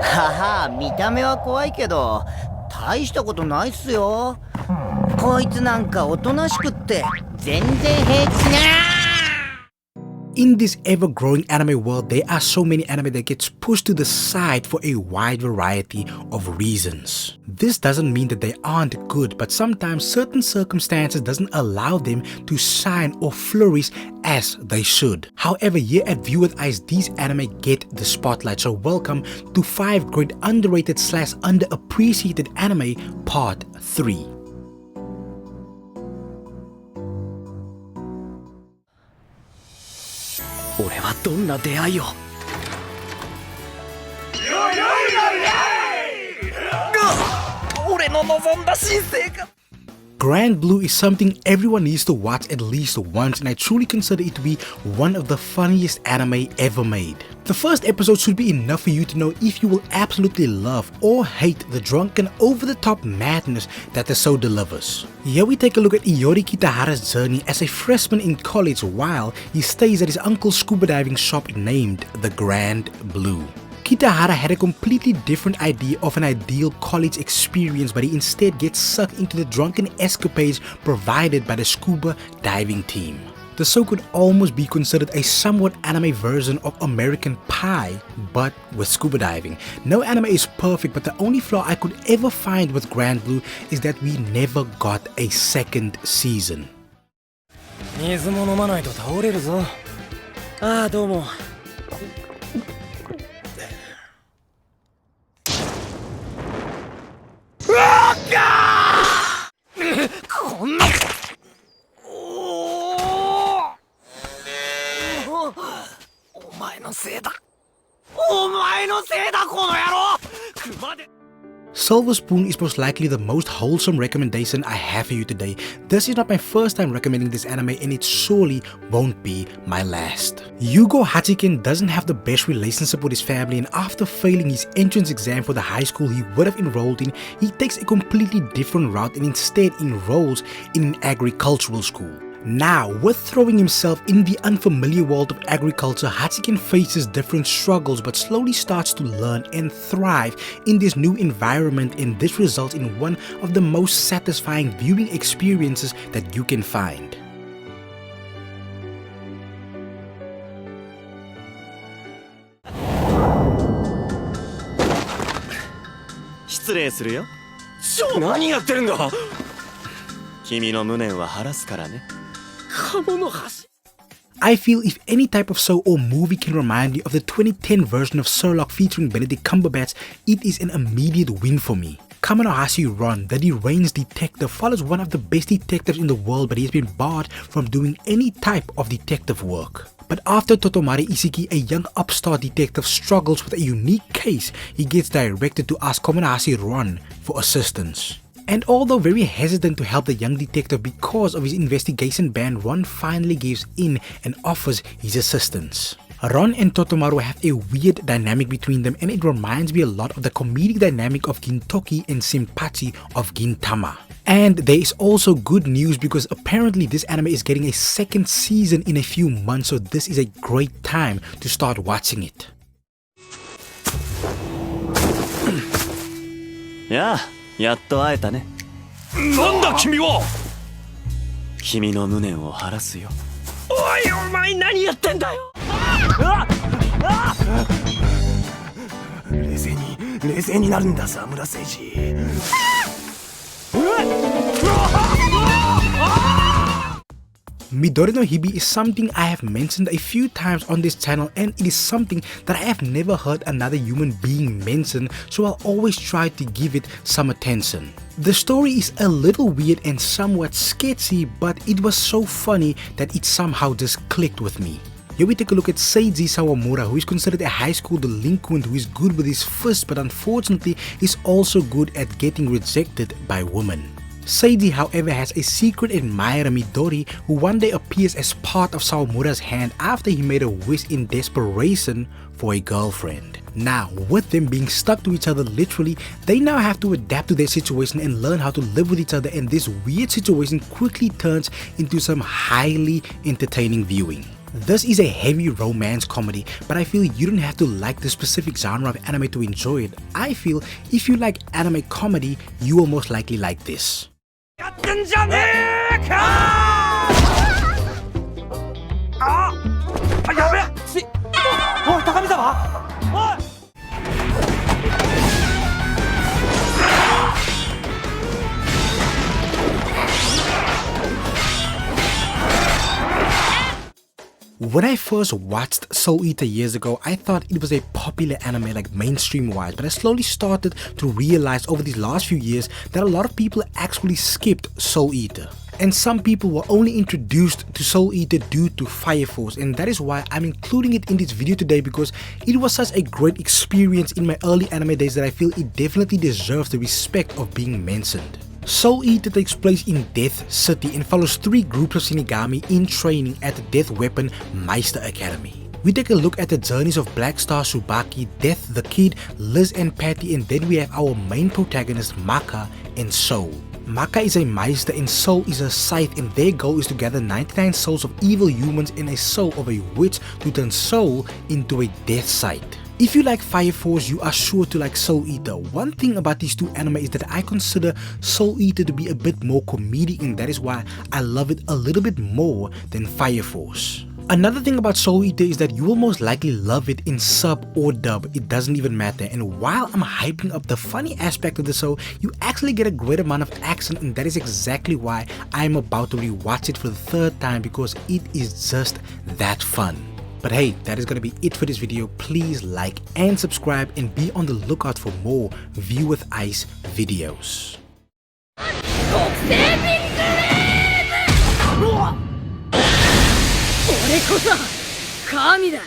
はは、見た目は怖いけど大したことないっすよ。こいつなんかおとなしくって全然平気な。In this ever-growing anime world, there are so many anime that gets pushed to the side for a wide variety of reasons. This doesn't mean that they aren't good, but sometimes certain circumstances doesn't allow them to shine or flourish as they should. However, here at View with Eyes, these anime get the spotlight. So welcome to 5 great underrated / underappreciated anime part 3. 俺はどんな出会いを。俺の望んだ新生活。Grand Blue is something everyone needs to watch at least once, and I truly consider it to be one of the funniest anime ever made. The first episode should be enough for you to know if you will absolutely love or hate the drunken over-the-top madness that the show delivers. Here we take a look at Iori Kitahara's journey as a freshman in college while he stays at his uncle's scuba diving shop named the Grand Blue. Kitahara had a completely different idea of an ideal college experience, but he instead gets sucked into the drunken escapades provided by the scuba diving team. The show could almost be considered a somewhat anime version of American Pie, but with scuba diving. No anime is perfect, but the only flaw I could ever find with Grand Blue is that we never got a second season. 水も飲まないと倒れるぞ。ああ、どうも。こんな。お前のせいだ。お前のせいだ、この野郎。熊で。Silver Spoon is most likely the most wholesome recommendation I have for you today. This is not my first time recommending this anime, and it surely won't be my last. Yugo Hachiken doesn't have the best relationship with his family, and after failing his entrance exam for the high school he would have enrolled in, he takes a completely different route and instead enrolls in an agricultural school. Now, with throwing himself in the unfamiliar world of agriculture, Hachiken faces different struggles but slowly starts to learn and thrive in this new environment, and this results in one of the most satisfying viewing experiences that you can find. 失礼するよ。何やってるんだ。君の無念は晴らすからね。 I feel if any type of show or movie can remind me of the 2010 version of Sherlock featuring Benedict Cumberbatch, it is an immediate win for me. Kamanohashi Ron, the deranged detective, follows one of the best detectives in the world, but he has been barred from doing any type of detective work. But after Totomari Isiki, a young upstart detective, struggles with a unique case, he gets directed to ask Kamanohashi Ron for assistance. And although very hesitant to help the young detective because of his investigation ban, Ron finally gives in and offers his assistance. Ron and Totomaru have a weird dynamic between them, and it reminds me a lot of the comedic dynamic of Gintoki and Senpachi of Gintama. And there is also good news because apparently this anime is getting a second season in a few months, so this is a great time to start watching it. やあ、やっと会えたね。なんだ君は。君の無念を晴らすよ。おい、お前何やってんだよ。冷静になるんだ、沢村誠司。Midori no Hibi is something I have mentioned a few times on this channel, and it is something that I have never heard another human being mention, so I'll always try to give it some attention. The story is a little weird and somewhat sketchy, but it was so funny that it somehow just clicked with me. Here we take a look at Seiji Sawamura, who is considered a high school delinquent who is good with his fists but unfortunately is also good at getting rejected by women. Seiji, however, has a secret admirer, Midori, who one day appears as part of Sawamura's hand after he made a wish in desperation for a girlfriend. Now, with them being stuck to each other literally, they now have to adapt to their situation and learn how to live with each other, and this weird situation quickly turns into some highly entertaining viewing. This is a heavy romance comedy, but I feel you don't have to like the specific genre of anime to enjoy it. I feel if you like anime comedy, you will most likely like this. やってんじゃねえかやべえおい高見沢おい When I first watched Soul Eater years ago, I thought it was a popular anime like mainstream wise, but I slowly started to realize over these last few years that a lot of people actually skipped Soul Eater. And some people were only introduced to Soul Eater due to Fire Force, and that is why I'm including it in this video today, because it was such a great experience in my early anime days that I feel it definitely deserves the respect of being mentioned. Soul Eater takes place in Death City and follows 3 groups of Shinigami in training at the Death Weapon Meister Academy. We take a look at the journeys of Black Star Tsubaki, Death the Kid, Liz and Patty, and then we have our main protagonist Maka and Soul. Maka is a Meister and Soul is a Scythe, and their goal is to gather 99 souls of evil humans and a soul of a witch to turn Soul into a Death Scythe. If you like Fire Force, you are sure to like Soul Eater. One thing about these two anime is that I consider Soul Eater to be a bit more comedic, and that is why I love it a little bit more than Fire Force. Another thing about Soul Eater is that you will most likely love it in sub or dub, it doesn't even matter. And while I'm hyping up the funny aspect of the show, you actually get a great amount of action, and that is exactly why I'm about to rewatch it for the 3rd time, because it is just that fun. But hey, that is gonna be it for this video. Please like and subscribe and be on the lookout for more View with Ice videos. 俺こそ神だ。